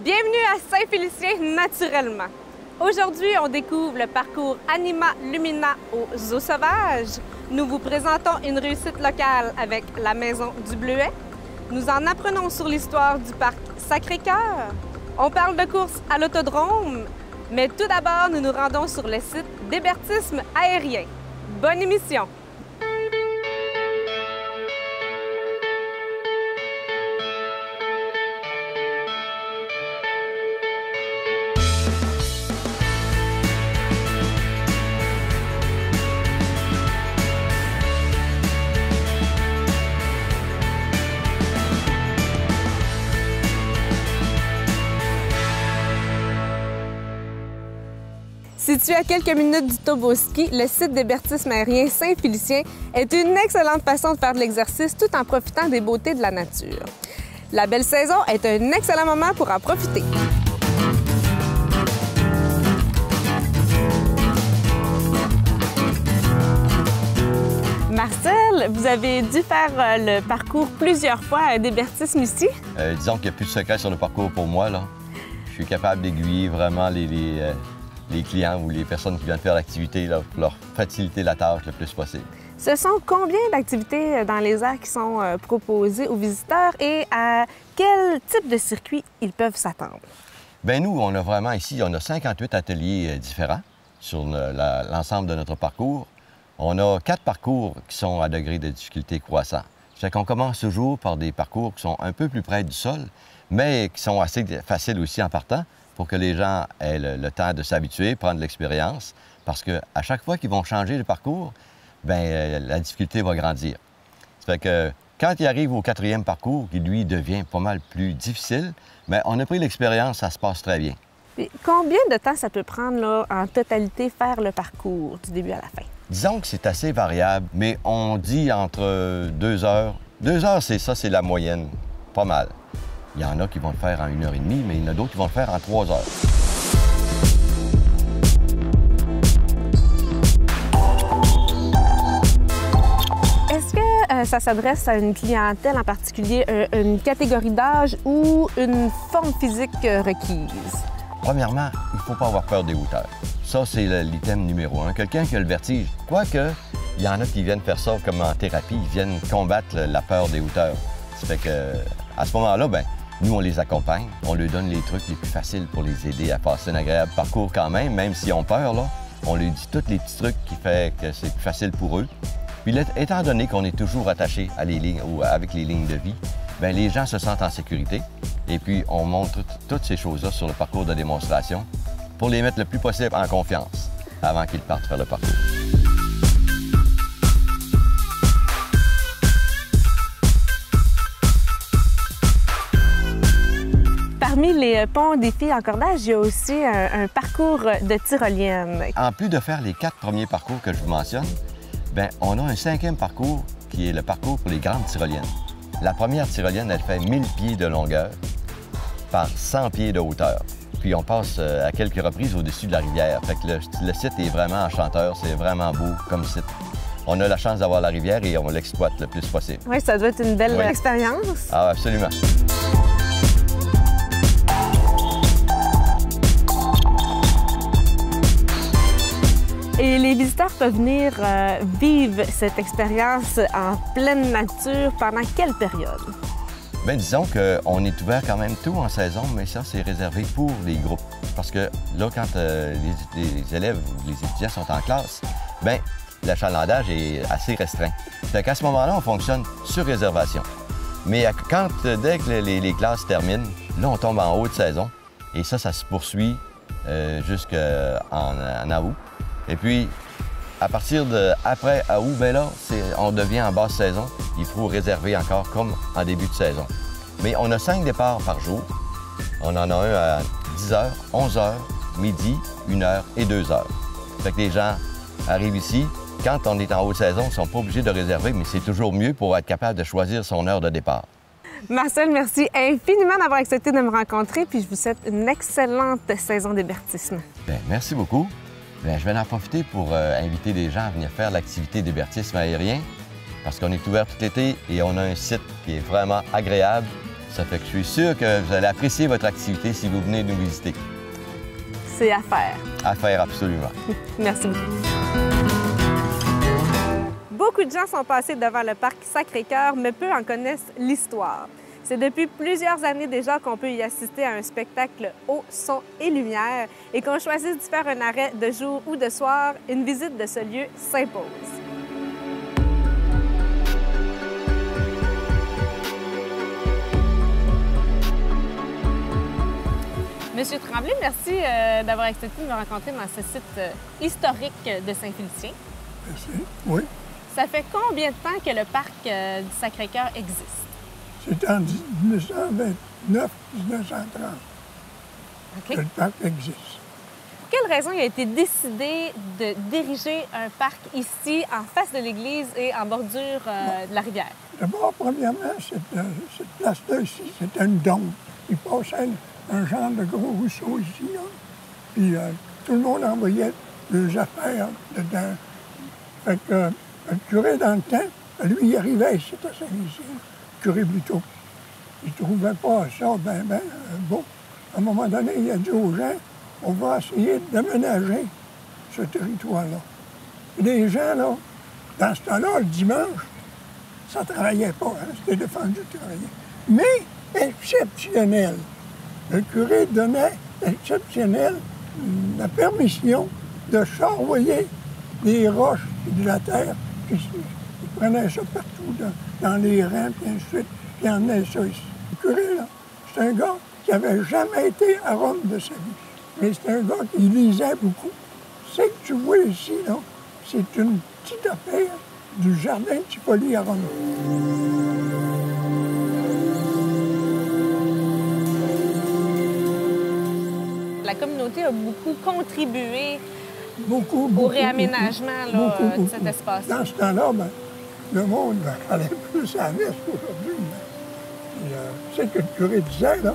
Bienvenue à Saint-Félicien naturellement. Aujourd'hui, on découvre le parcours Anima Lumina aux Eaux Sauvages. Nous vous présentons une réussite locale avec la Maison du Bleuet. Nous en apprenons sur l'histoire du parc Sacré-Cœur. On parle de course à l'autodrome. Mais tout d'abord, nous nous rendons sur le site d'hébertisme aérien. Bonne émission! Situé à quelques minutes du Toboski, le site d'hébertisme aérien Saint-Félicien est une excellente façon de faire de l'exercice tout en profitant des beautés de la nature. La belle saison est un excellent moment pour en profiter. Marcel, vous avez dû faire le parcours plusieurs fois d'hébertisme ici? Disons qu'il n'y a plus de secret sur le parcours pour moi, là. Je suis capable d'aiguiller vraiment les clients ou les personnes qui viennent faire l'activité pour leur faciliter la tâche le plus possible. Ce sont combien d'activités dans les airs qui sont proposées aux visiteurs et à quel type de circuit ils peuvent s'attendre? Bien, nous, on a vraiment ici, on a 58 ateliers différents sur l'ensemble de notre parcours. On a 4 parcours qui sont à degré de difficulté croissant. Ça fait qu'on commence toujours par des parcours qui sont un peu plus près du sol, mais qui sont assez faciles aussi en partant, pour que les gens aient le temps de s'habituer, prendre de l'expérience, parce qu'à chaque fois qu'ils vont changer de parcours, bien, la difficulté va grandir. Ça fait que quand ils arrivent au 4e parcours, qui lui devient pas mal plus difficile, bien, on a pris l'expérience, ça se passe très bien. Puis, combien de temps ça peut prendre là, en totalité faire le parcours du début à la fin? Disons que c'est assez variable, mais on dit entre 2 heures. 2 heures, c'est ça, c'est la moyenne, pas mal. Il y en a qui vont le faire en 1h30, mais il y en a d'autres qui vont le faire en 3 heures. Est-ce que ça s'adresse à une clientèle en particulier, une catégorie d'âge ou une forme physique requise? Premièrement, il ne faut pas avoir peur des hauteurs. Ça, c'est l'item numéro 1. Quelqu'un qui a le vertige, quoique, il y en a qui viennent faire ça comme en thérapie, ils viennent combattre la peur des hauteurs. Ça fait que, à ce moment-là, bien, nous, on les accompagne, on leur donne les trucs les plus faciles pour les aider à passer un agréable parcours quand même s'ils ont peur, là. On leur dit tous les petits trucs qui font que c'est plus facile pour eux. Puis là, étant donné qu'on est toujours attaché à les lignes ou avec les lignes de vie, bien, les gens se sentent en sécurité. Et puis, on montre toutes ces choses-là sur le parcours de démonstration pour les mettre le plus possible en confiance avant qu'ils partent faire le parcours. Parmi les ponts défis en cordage, il y a aussi un parcours de tyrolienne. En plus de faire les 4 premiers parcours que je vous mentionne, bien, on a un 5e parcours qui est le parcours pour les grandes tyroliennes. La première tyrolienne, elle fait 1000 pieds de longueur par 100 pieds de hauteur. Puis on passe à quelques reprises au-dessus de la rivière. Fait que le site est vraiment enchanteur, c'est vraiment beau comme site. On a la chance d'avoir la rivière et on l'exploite le plus possible. Oui, ça doit être une belle expérience. Ah, absolument. Et les visiteurs peuvent venir vivre cette expérience en pleine nature pendant quelle période? Bien, disons qu'on est ouvert quand même tôt en saison, mais ça, c'est réservé pour les groupes. Parce que là, quand les élèves ou les étudiants sont en classe, bien, l'achalandage est assez restreint. Fait qu'à ce moment-là, on fonctionne sur réservation. Mais dès que les classes terminent, là, on tombe en haute saison. Et ça se poursuit jusqu'en août. Et puis, à partir après août, bien là, on devient en basse saison. Il faut réserver encore comme en début de saison. Mais on a 5 départs par jour. On en a un à 10 h, 11 h, midi, 1 h et 2 h. Fait que les gens arrivent ici. Quand on est en haute saison, ils ne sont pas obligés de réserver, mais c'est toujours mieux pour être capable de choisir son heure de départ. Marcel, merci infiniment d'avoir accepté de me rencontrer, puis je vous souhaite une excellente saison d'hébertisme. Bien, merci beaucoup. Bien, je vais en profiter pour inviter les gens à venir faire l'activité d'hébertisme aérien parce qu'on est ouvert tout l'été et on a un site qui est vraiment agréable. Ça fait que je suis sûr que vous allez apprécier votre activité si vous venez nous visiter. C'est à faire. À faire, absolument. Merci beaucoup. Beaucoup de gens sont passés devant le parc Sacré-Cœur, mais peu en connaissent l'histoire. C'est depuis plusieurs années déjà qu'on peut y assister à un spectacle haut, son et lumière et qu'on choisisse d'y faire un arrêt de jour ou de soir, une visite de ce lieu s'impose. Monsieur Tremblay, merci d'avoir accepté de me rencontrer dans ce site historique de Saint-Félicien. Merci. Oui. Ça fait combien de temps que le parc du Sacré-Cœur existe? C'est en 1929-1930 que le parc existe. Pour quelle raison il a été décidé de diriger un parc ici, en face de l'église et en bordure de la rivière? D'abord, premièrement, cette place-là ici, c'était une dombe. Il passait un genre de gros ruisseau ici, là. Puis tout le monde envoyait leurs affaires dedans. Fait que le curé, dans le temps, lui, il arrivait ici à Saint-Félicien, le curé plutôt. Il ne trouvait pas ça ben beau. À un moment donné, il a dit aux gens, on va essayer d'aménager ce territoire-là. Les gens, là, dans ce temps-là, le dimanche, ça ne travaillait pas, hein? C'était défendu de travailler. Mais exceptionnel. Le curé donnait exceptionnel la permission de charroyer des roches et de la terre. Puis, il prenait ça partout dans les rangs, puis ainsi de suite, puis il emmenait ça ici. Le curé, là, c'est un gars qui n'avait jamais été à Rome de sa vie. Mais c'est un gars qui lisait beaucoup. Ce que tu vois ici, là, c'est une petite affaire du jardin de Tivoli à Rome. La communauté a beaucoup contribué Beaucoup, au réaménagement de cet espace. Dans ce temps-là, ben, le monde allait plus à la messe qu'aujourd'hui. C'est que le curé disait, là,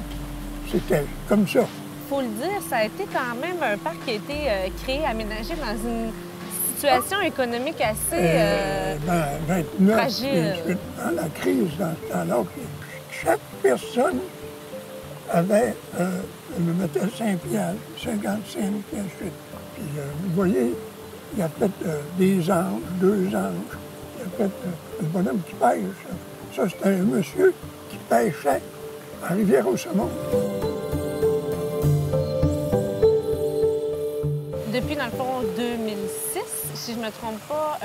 c'était comme ça. Il faut le dire, ça a été quand même un parc qui a été créé, aménagé dans une situation économique assez 29, fragile. Dans la crise, dans ce temps-là, chaque personne avait, me mettait 5 piastres, 50 cents, puis ainsi de suite. Puis, vous voyez, il a fait des anges, 2 anges. Il a fait le bonhomme qui pêche. Ça, c'était un monsieur qui pêchait à Rivière-au-Saumon. Depuis, dans le fond, 2006, si je ne me trompe pas,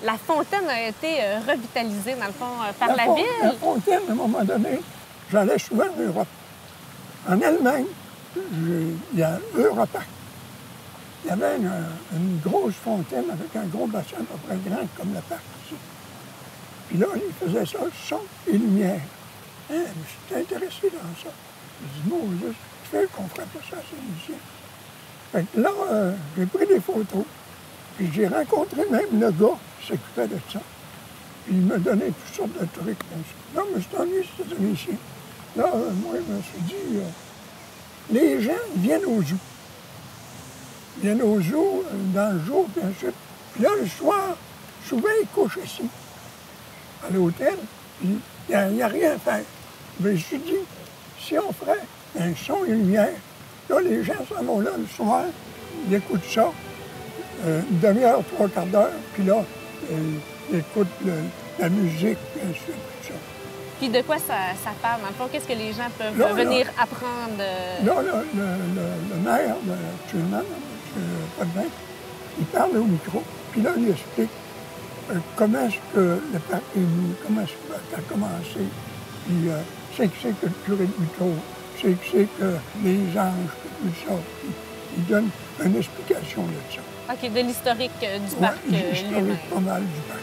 la fontaine a été revitalisée, dans le fond, par la ville. La fontaine, à un moment donné, j'allais souvent en Europe. En Allemagne, il y a Europark. Il y avait une grosse fontaine avec un gros bassin à peu près grand comme le parc ici. Puis là, il faisait ça, son et lumière. Hein, je suis intéressé dans ça. Je dis, bon, juste, tu fais qu'on ferait pas ça, c'est ici. Fait que là, j'ai pris des photos. Puis j'ai rencontré même le gars qui s'occupait de ça. Puis il m'a donné toutes sortes de trucs comme ça. Là, je me suis ennuyé, c'était ici. Là, moi, je me suis dit, les gens viennent au zoo. Ils viennent au zoo dans le jour, puis ensuite. Puis là, le soir, souvent, ils couchent ici, à l'hôtel, puis il n'y a rien à faire. Mais je me suis dit, si on ferait un son et lumière, là, les gens s'en vont là le soir, ils écoutent ça, une demi-heure, 3 quarts d'heure, puis là, ils écoutent la musique, bien sûr, tout ça. Puis de quoi ça parle, dans le fond? Qu'est-ce que les gens peuvent venir apprendre? Là, le maire, actuellement, M. Potvin, il parle au micro, puis là, il explique comment est-ce que le parc est venu, comment est-ce que ça a commencé, puis c'est que c'est que le curé de Buteau, c'est que c'est que les anges, tout ça. Puis il donne une explication de ça. OK, de l'historique du parc lui-même. L'historique pas mal du parc.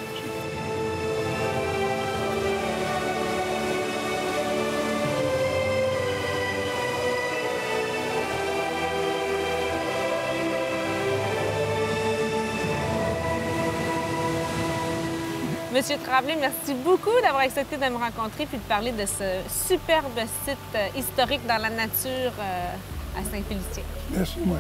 Monsieur Tremblay, merci beaucoup d'avoir accepté de me rencontrer puis de parler de ce superbe site historique dans la nature à Saint-Félicien. Merci, moi.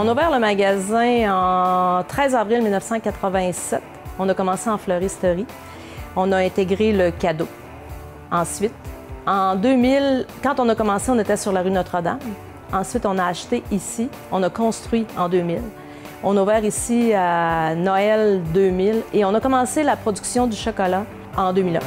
On a ouvert le magasin en 13 avril 1987. On a commencé en floristerie. On a intégré le cadeau. Ensuite, en 2000, quand on a commencé, on était sur la rue Notre-Dame. Ensuite, on a acheté ici. On a construit en 2000. On a ouvert ici à Noël 2000 et on a commencé la production du chocolat en 2001.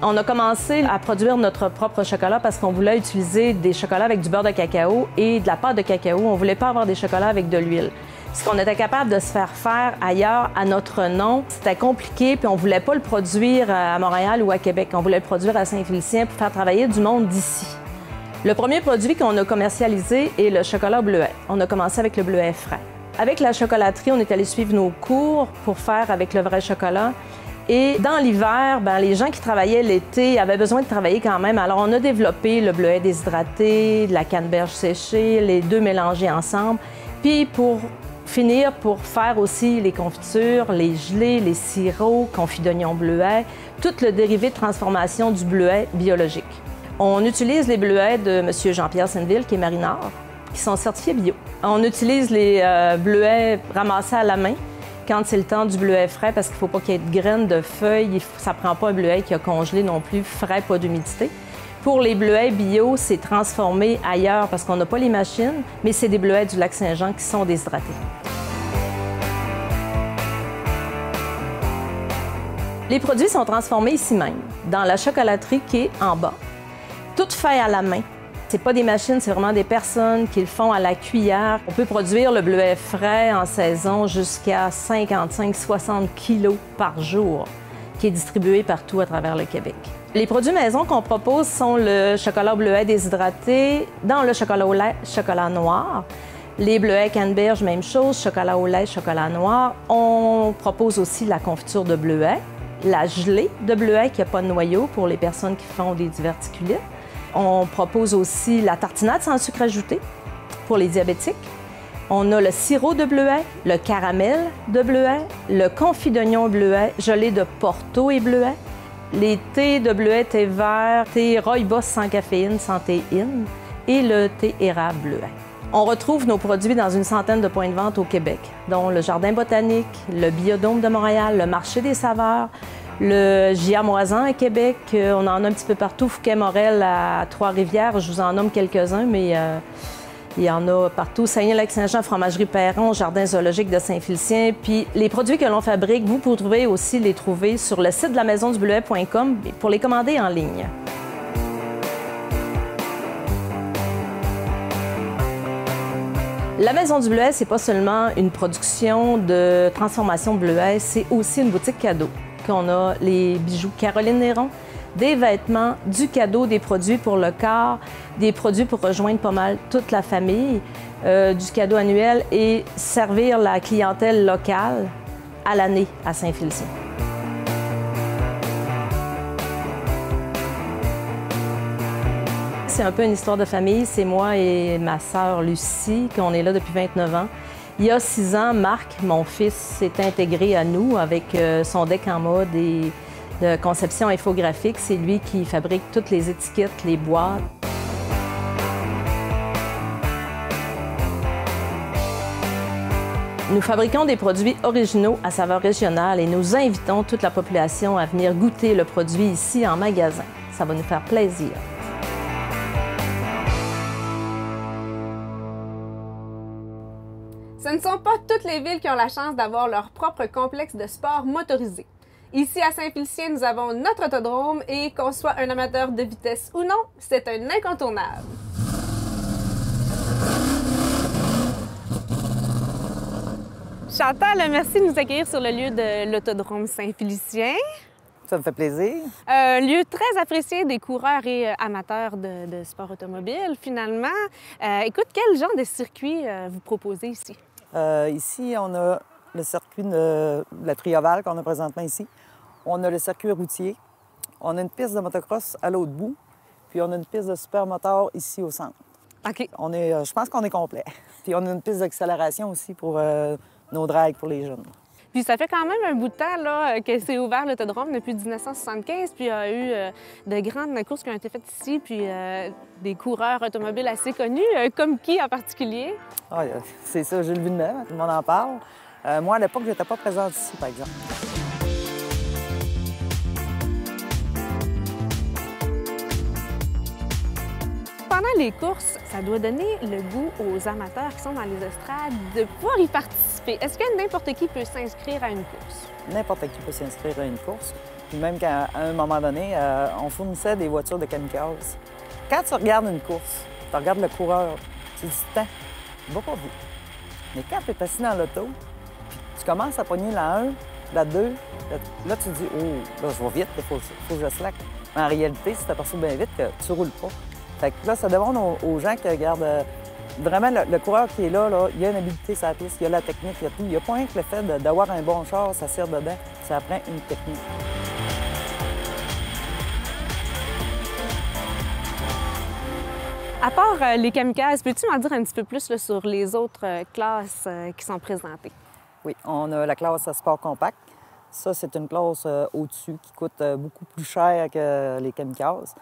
On a commencé à produire notre propre chocolat parce qu'on voulait utiliser des chocolats avec du beurre de cacao et de la pâte de cacao. On ne voulait pas avoir des chocolats avec de l'huile. Ce qu'on était capable de se faire ailleurs à notre nom, c'était compliqué, puis on ne voulait pas le produire à Montréal ou à Québec. On voulait le produire à Saint-Félicien pour faire travailler du monde d'ici. Le premier produit qu'on a commercialisé est le chocolat au bleuet. On a commencé avec le bleuet frais. Avec la chocolaterie, on est allé suivre nos cours pour faire avec le vrai chocolat. Et dans l'hiver, les gens qui travaillaient l'été avaient besoin de travailler quand même. Alors, on a développé le bleuet déshydraté, de la canneberge séchée, les deux mélangés ensemble. Puis, pour finir, pour faire aussi les confitures, les gelées, les sirops, confit d'oignon bleuet, tout le dérivé de transformation du bleuet biologique. On utilise les bleuets de M. Jean-Pierre Senneville, qui est marinard, qui sont certifiés bio. On utilise les bleuets ramassés à la main quand c'est le temps du bleuet frais, parce qu'il ne faut pas qu'il y ait de graines, de feuilles. Ça ne prend pas un bleuet qui a congelé non plus, frais, pas d'humidité. Pour les bleuets bio, c'est transformé ailleurs parce qu'on n'a pas les machines, mais c'est des bleuets du lac Saint-Jean qui sont déshydratés. Les produits sont transformés ici même, dans la chocolaterie qui est en bas. Tout fait à la main. C'est pas des machines, c'est vraiment des personnes qui le font à la cuillère. On peut produire le bleuet frais en saison jusqu'à 55-60 kilos par jour, qui est distribué partout à travers le Québec. Les produits maison qu'on propose sont le chocolat au bleuet déshydraté, dans le chocolat au lait, chocolat noir. Les bleuets canneberge, même chose, chocolat au lait, chocolat noir. On propose aussi la confiture de bleuet, la gelée de bleuet qui n'a pas de noyau pour les personnes qui font des diverticulites. On propose aussi la tartinade sans sucre ajouté pour les diabétiques. On a le sirop de bleuet, le caramel de bleuet, le confit d'oignon bleuet, gelée de Porto et bleuet, les thés de bleuet, thé vert, thé rooibos sans caféine, sans théine et le thé érable bleuet. On retrouve nos produits dans une centaine de points de vente au Québec, dont le Jardin botanique, le Biodôme de Montréal, le Marché des saveurs, le J.A. Moisan à Québec. On en a un petit peu partout, Fouquet-Morel à Trois-Rivières. Je vous en nomme quelques-uns, mais il y en a partout. Saguenay-Lac-Saint-Jean, Fromagerie Perron, Jardin zoologique de Saint-Félicien. Puis les produits que l'on fabrique, vous pourrez aussi les trouver sur le site de la maisondubleuet.com pour les commander en ligne. La Maison du Bleuet, c'est pas seulement une production de transformation de bleuet, c'est aussi une boutique cadeau. On a les bijoux Caroline Néron, des vêtements, du cadeau, des produits pour le corps, des produits pour rejoindre pas mal toute la famille, du cadeau annuel et servir la clientèle locale à l'année à Saint-Félicien. C'est un peu une histoire de famille. C'est moi et ma sœur Lucie, qu'on est là depuis 29 ans. Il y a 6 ans, Marc, mon fils, s'est intégré à nous avec son deck en mode et de conception infographique. C'est lui qui fabrique toutes les étiquettes, les boîtes. Nous fabriquons des produits originaux à saveur régionale et nous invitons toute la population à venir goûter le produit ici en magasin. Ça va nous faire plaisir. Ce ne sont pas toutes les villes qui ont la chance d'avoir leur propre complexe de sport motorisé. Ici, à Saint-Félicien, nous avons notre autodrome et qu'on soit un amateur de vitesse ou non, c'est un incontournable. Chantal, merci de nous accueillir sur le lieu de l'autodrome Saint-Félicien. Ça me fait plaisir. Un lieu très apprécié des coureurs et amateurs de sport automobile, finalement. Écoute, quel genre de circuit vous proposez ici? Ici, on a le circuit de la Trioval qu'on a présentement ici. On a le circuit routier. On a une piste de motocross à l'autre bout. Puis on a une piste de supermoteur ici au centre. OK. Je pense qu'on est complet. Puis on a une piste d'accélération aussi pour nos drags pour les jeunes. Puis ça fait quand même un bout de temps là, que c'est ouvert l'autodrome depuis 1975, puis il y a eu de grandes courses qui ont été faites ici, puis des coureurs automobiles assez connus, comme qui en particulier? Ah, c'est ça, Gilles Villeneuve, tout le monde en parle. Moi, à l'époque, je n'étais pas présente ici, par exemple. Pendant les courses, ça doit donner le goût aux amateurs qui sont dans les estrades de pouvoir y participer. Est-ce que n'importe qui peut s'inscrire à une course? N'importe qui peut s'inscrire à une course. Puis même qu'à un moment donné, on fournissait des voitures de kamikazes. Quand tu regardes une course, tu regardes le coureur, tu dis, tiens, va pas vite. Mais quand tu es assis dans l'auto, puis tu commences à pogner la 1, la 2, là, tu te dis, oh, là, je vais vite, il faut que je slack. Mais en réalité, si tu t'aperçois bien vite que tu roules pas. Fait que là, ça demande aux gens qui regardent vraiment le coureur qui est là, il y a une habileté sur la piste, il y a la technique, il y a tout. Il n'y a pas rien que le fait d'avoir un bon char, ça sert dedans, ça apprend une technique. À part les kamikazes, peux-tu m'en dire un petit peu plus là, sur les autres classes qui sont présentées? Oui, on a la classe sport compact. Ça, c'est une classe au-dessus qui coûte beaucoup plus cher que les kamikazes.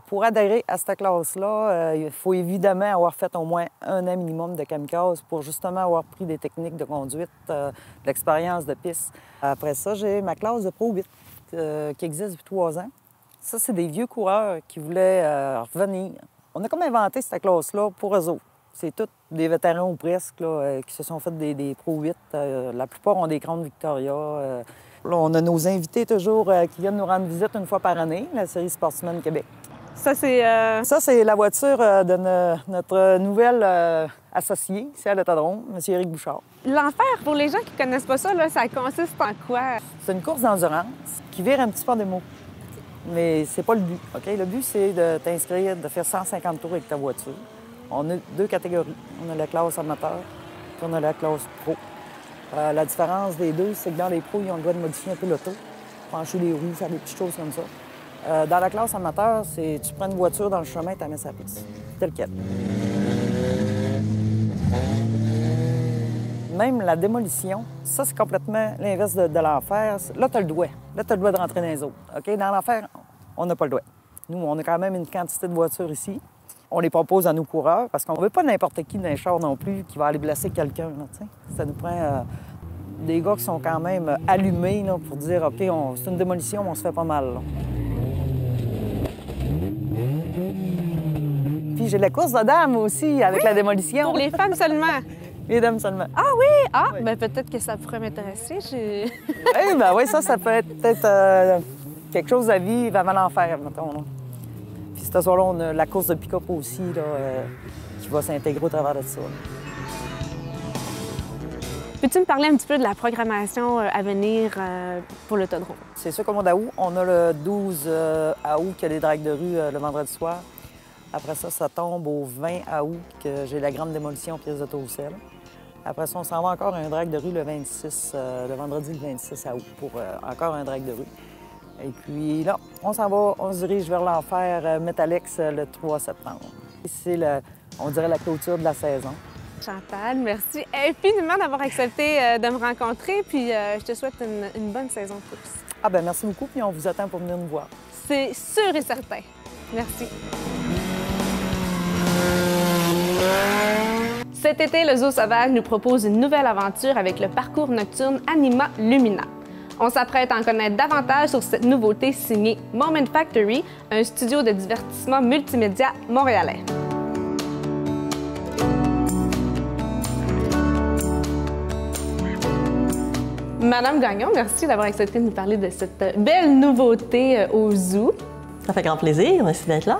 Pour adhérer à cette classe-là, il faut évidemment avoir fait au moins 1 an minimum de kamikaze pour justement avoir pris des techniques de conduite, de l'expérience de piste. Après ça, j'ai ma classe de Pro 8 qui existe depuis 3 ans. Ça, c'est des vieux coureurs qui voulaient revenir. On a comme inventé cette classe-là pour eux autres. C'est tous des vétérans ou presque là, qui se sont fait des Pro 8. La plupart ont des crowns Victoria. Là, on a nos invités toujours qui viennent nous rendre visite une fois par année, la série Sportsman Québec. Ça, c'est... Ça, c'est la voiture de notre nouvelle associé ici à l'autodrome, M. Éric Bouchard. L'enfer, pour les gens qui ne connaissent pas ça, là, ça consiste en quoi? C'est une course d'endurance qui vire un petit peu en démo. Mais c'est pas le but, OK? Le but, c'est de t'inscrire, de faire 150 tours avec ta voiture. On a 2 catégories. On a la classe amateur, puis on a la classe pro. La différence des deux, c'est que dans les pros, ils ont le droit de modifier un peu l'auto, pencher les roues, faire des petites choses comme ça. Dans la classe amateur, c'est tu prends une voiture dans le chemin et tu la mets sur la piste, tel quel. Même la démolition, ça, c'est complètement l'inverse de l'enfer. Là, tu as le droit. Là, tu as le droit de rentrer dans les autres. OK? Dans l'enfer, on n'a pas le droit. Nous, on a quand même une quantité de voitures ici. On les propose à nos coureurs parce qu'on ne veut pas n'importe qui dans les chars non plus qui va aller blesser quelqu'un. Ça nous prend des gars qui sont quand même allumés là, pour dire OK, c'est une démolition, on se fait pas mal. Là. Puis j'ai la course de dames aussi avec la démolition. Pour les femmes seulement? Les dames seulement. Ah oui? Ah, oui. Bien peut-être que ça pourrait m'intéresser. Oui, ça peut être peut-être quelque chose à vivre avant l'enfer, mettons. Là. Puis ce soir-là, on a la course de pick-up aussi là, qui va s'intégrer au travers de ça. Peux-tu me parler un petit peu de la programmation à venir pour l'autodrome? C'est sûr qu'au mois d'août, on a le 12 août qu'il y a les dragues de rue le vendredi soir. Après ça, ça tombe au 20 août que j'ai la grande démolition pièce de Tourcelle. Après ça, on s'en va encore un drag de rue le 26, le vendredi le 26 août pour encore un drag de rue. Et puis là, on s'en va, on se dirige vers l'enfer Metalex le 3 septembre. C'est, on dirait, la clôture de la saison. Chantal, merci infiniment d'avoir accepté de me rencontrer, puis je te souhaite une bonne saison de course. Ah bien, merci beaucoup, puis on vous attend pour venir nous voir. C'est sûr et certain. Merci. Cet été, le Zoo Sauvage nous propose une nouvelle aventure avec le parcours nocturne Anima Lumina. On s'apprête à en connaître davantage sur cette nouveauté signée Moment Factory, un studio de divertissement multimédia montréalais. Madame Gagnon, merci d'avoir accepté de nous parler de cette belle nouveauté au zoo. Ça fait grand plaisir, merci d'être là.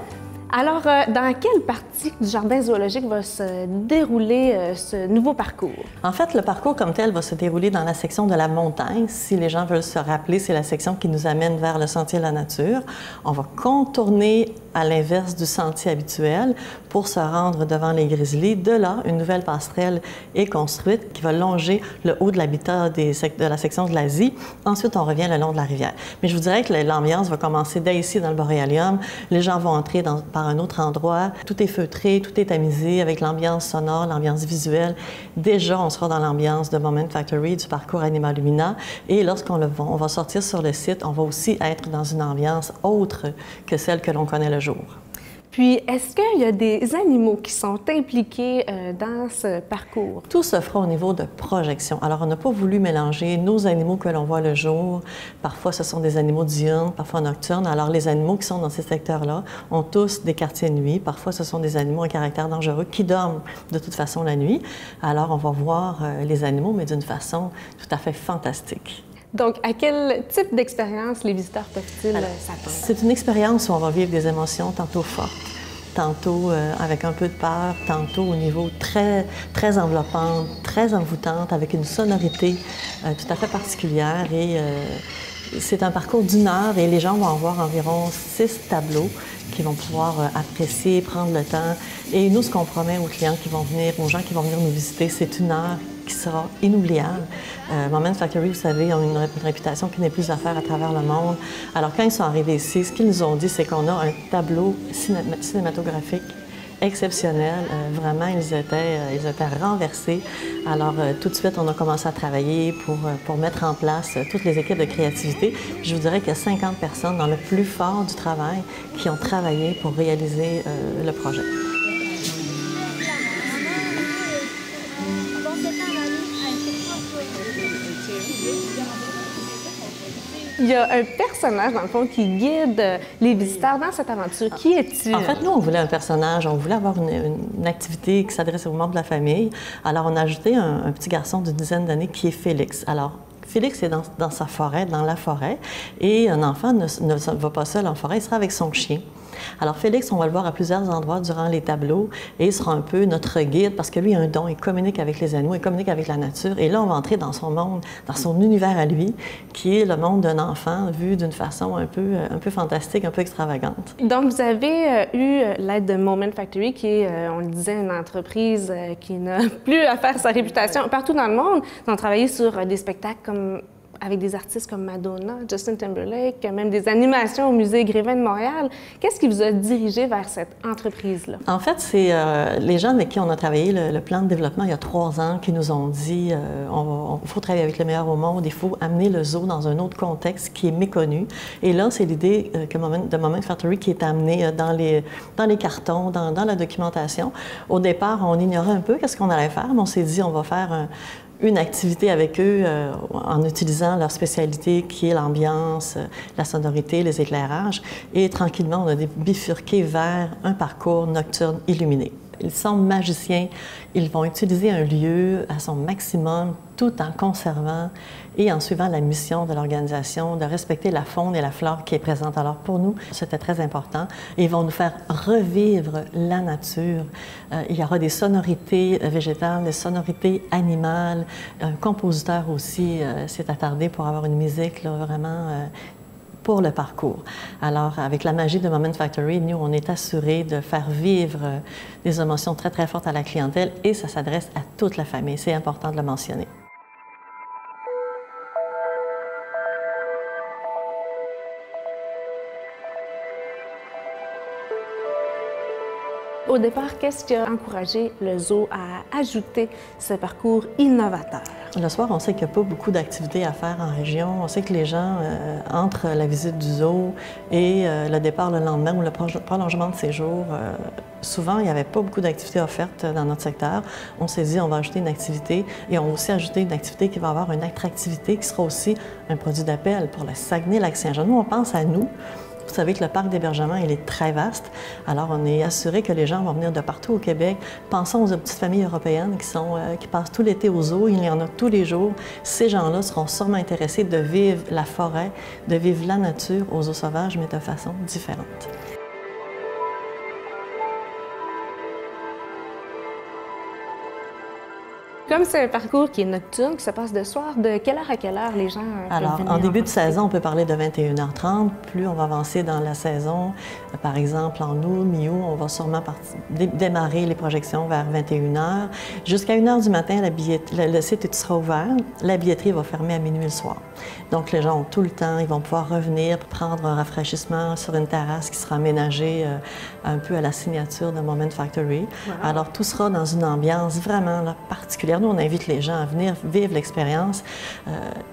Alors, dans quelle partie du jardin zoologique va se dérouler ce nouveau parcours? En fait, le parcours comme tel va se dérouler dans la section de la montagne. Si les gens veulent se rappeler, c'est la section qui nous amène vers le sentier de la nature. On va contourner à l'inverse du sentier habituel pour se rendre devant les grizzlies. De là, une nouvelle passerelle est construite qui va longer le haut de l'habitat de la section de l'Asie. Ensuite, on revient le long de la rivière. Mais je vous dirais que l'ambiance va commencer dès ici dans le Boréalium. Les gens vont entrer par un autre endroit. Tout est feutré, tout est tamisé avec l'ambiance sonore, l'ambiance visuelle. Déjà, on sera dans l'ambiance de Moment Factory, du parcours Anima Lumina. Et lorsqu'on va sortir sur le site, on va aussi être dans une ambiance autre que celle que l'on connaît le jour. Puis, est-ce qu'il y a des animaux qui sont impliqués dans ce parcours? Tout se fera au niveau de projection. Alors, on n'a pas voulu mélanger nos animaux que l'on voit le jour. Parfois, ce sont des animaux diurnes, parfois nocturnes. Alors, les animaux qui sont dans ces secteurs-là ont tous des quartiers de nuit. Parfois, ce sont des animaux à caractère dangereux qui dorment de toute façon la nuit. Alors, on va voir les animaux, mais d'une façon tout à fait fantastique. Donc, à quel type d'expérience les visiteurs peuvent-ils s'attendre? C'est une expérience où on va vivre des émotions tantôt fortes, tantôt avec un peu de peur, tantôt au niveau très, très enveloppante, très envoûtante, avec une sonorité tout à fait particulière. Et c'est un parcours d'1 heure et les gens vont avoir environ 6 tableaux qui vont pouvoir apprécier, prendre le temps. Et nous, ce qu'on promet aux clients qui vont venir, aux gens qui vont venir nous visiter, c'est 1 heure qui sera inoubliable. Moment Factory, vous savez, ont une réputation qui n'est plus à faire à travers le monde. Alors, quand ils sont arrivés ici, ce qu'ils nous ont dit, c'est qu'on a un tableau cinématographique exceptionnel. Vraiment, ils étaient renversés. Alors, tout de suite, on a commencé à travailler pour mettre en place toutes les équipes de créativité. Je vous dirais qu'il y a 50 personnes dans le plus fort du travail qui ont travaillé pour réaliser le projet. Il y a un personnage, dans le fond, qui guide les visiteurs dans cette aventure. Qui est-il? En fait, nous, on voulait un personnage, on voulait avoir une activité qui s'adresse aux membres de la famille. Alors, on a ajouté un petit garçon d'une dizaine d'années qui est Félix. Alors, Félix est dans sa forêt, dans la forêt, et un enfant ne va pas seul en forêt, il sera avec son chien. Alors, Félix, on va le voir à plusieurs endroits durant les tableaux et il sera un peu notre guide parce que lui a un don, il communique avec les animaux, il communique avec la nature. Et là, on va entrer dans son monde, dans son univers à lui, qui est le monde d'un enfant vu d'une façon un peu fantastique, un peu extravagante. Donc, vous avez eu l'aide de Moment Factory, qui est, on le disait, une entreprise qui n'a plus à faire sa réputation partout dans le monde. Ils ont travaillé sur des spectacles avec des artistes comme Madonna, Justin Timberlake, même des animations au Musée Grévin de Montréal. Qu'est-ce qui vous a dirigé vers cette entreprise-là? En fait, c'est les gens avec qui on a travaillé le plan de développement il y a 3 ans qui nous ont dit il faut travailler avec les meilleurs au monde, il faut amener le zoo dans un autre contexte qui est méconnu. Et là, c'est l'idée de Moment Factory qui est amenée dans les cartons, dans la documentation. Au départ, on ignorait un peu qu'est-ce qu'on allait faire, mais on s'est dit on va faire une activité avec eux en utilisant leur spécialité qui est l'ambiance, la sonorité, les éclairages. Et tranquillement, on a bifurqué vers un parcours nocturne illuminé. Ils sont magiciens, ils vont utiliser un lieu à son maximum tout en conservant et en suivant la mission de l'organisation de respecter la faune et la flore qui est présente. Alors pour nous, c'était très important. Ils vont nous faire revivre la nature. Il y aura des sonorités végétales, des sonorités animales. Un compositeur aussi s'est attardé pour avoir une musique là, vraiment pour le parcours. Alors, avec la magie de Moment Factory, nous, on est assurés de faire vivre des émotions très, très fortes à la clientèle et ça s'adresse à toute la famille. C'est important de le mentionner. Au départ, qu'est-ce qui a encouragé le zoo à ajouter ce parcours innovateur? Le soir, on sait qu'il n'y a pas beaucoup d'activités à faire en région. On sait que les gens, entre la visite du zoo et le départ le lendemain ou le prolongement de séjour, souvent, il n'y avait pas beaucoup d'activités offertes dans notre secteur. On s'est dit, on va ajouter une activité et on va aussi ajouter une activité qui va avoir une attractivité qui sera aussi un produit d'appel pour le Saguenay-Lac-Saint-Jean. Nous, on pense à nous. Vous savez que le parc d'hébergement, il est très vaste. Alors, on est assuré que les gens vont venir de partout au Québec. Pensons aux petites familles européennes qui passent tout l'été au zoo. Il y en a tous les jours. Ces gens-là seront sûrement intéressés de vivre la forêt, de vivre la nature aux eaux sauvages, mais de façon différente. Comme c'est un parcours qui est nocturne, qui se passe de soir, de quelle heure à quelle heure les gens Alors, peuvent venir en début de profiter? saison, on peut parler de 21h30. Plus on va avancer dans la saison, par exemple en août, mi-août, on va sûrement démarrer les projections vers 21h. Jusqu'à 1h du matin, le site sera ouvert. La billetterie va fermer à minuit le soir. Donc, les gens ont tout le temps, ils vont pouvoir revenir prendre un rafraîchissement sur une terrasse qui sera aménagée un peu à la signature de Moment Factory. Wow. Alors, tout sera dans une ambiance vraiment là, particulière. Nous, on invite les gens à venir vivre l'expérience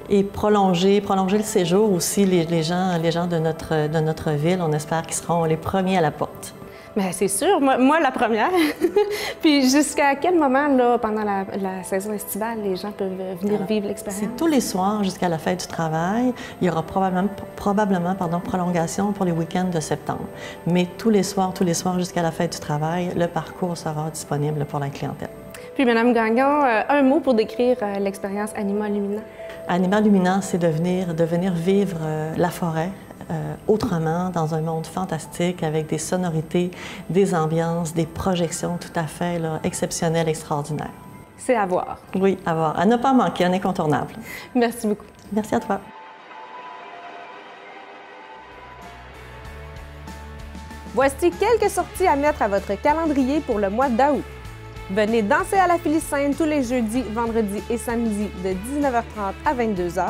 et prolonger le séjour aussi. Les gens de notre ville, on espère qu'ils seront les premiers à la porte. Bien, c'est sûr, moi la première. Puis jusqu'à quel moment, là, pendant la saison estivale, les gens peuvent venir vivre l'expérience? C'est tous les soirs jusqu'à la fête du travail. Il y aura probablement prolongation pour les week-ends de septembre. Mais tous les soirs jusqu'à la fête du travail, le parcours sera disponible pour la clientèle. Puis, Mme Gagnon, un mot pour décrire l'expérience Anima Lumina? Anima Lumina, c'est de venir vivre la forêt, autrement, dans un monde fantastique, avec des sonorités, des ambiances, des projections tout à fait là, exceptionnelles, extraordinaires. C'est à voir. Oui, à voir. À ne pas manquer, un incontournable. Merci beaucoup. Merci à toi. Voici quelques sorties à mettre à votre calendrier pour le mois d'août. Venez danser à la Félicène tous les jeudis, vendredis et samedis de 19h30 à 22h.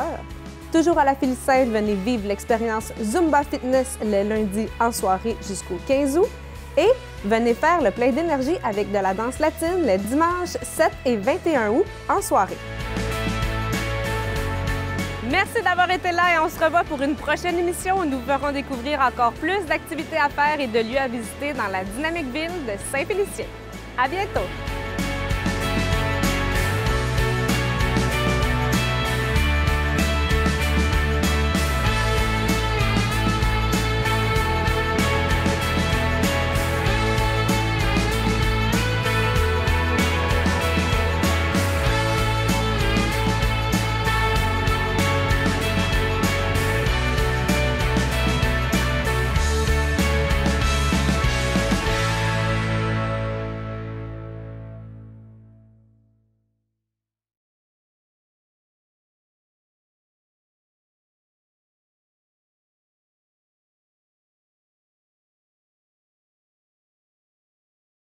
Toujours à la Félicène, venez vivre l'expérience Zumba Fitness le lundi en soirée jusqu'au 15 août. Et venez faire le plein d'énergie avec de la danse latine les dimanches 7 et 21 août en soirée. Merci d'avoir été là et on se revoit pour une prochaine émission où nous vous ferons découvrir encore plus d'activités à faire et de lieux à visiter dans la dynamique ville de Saint-Félicien. À bientôt!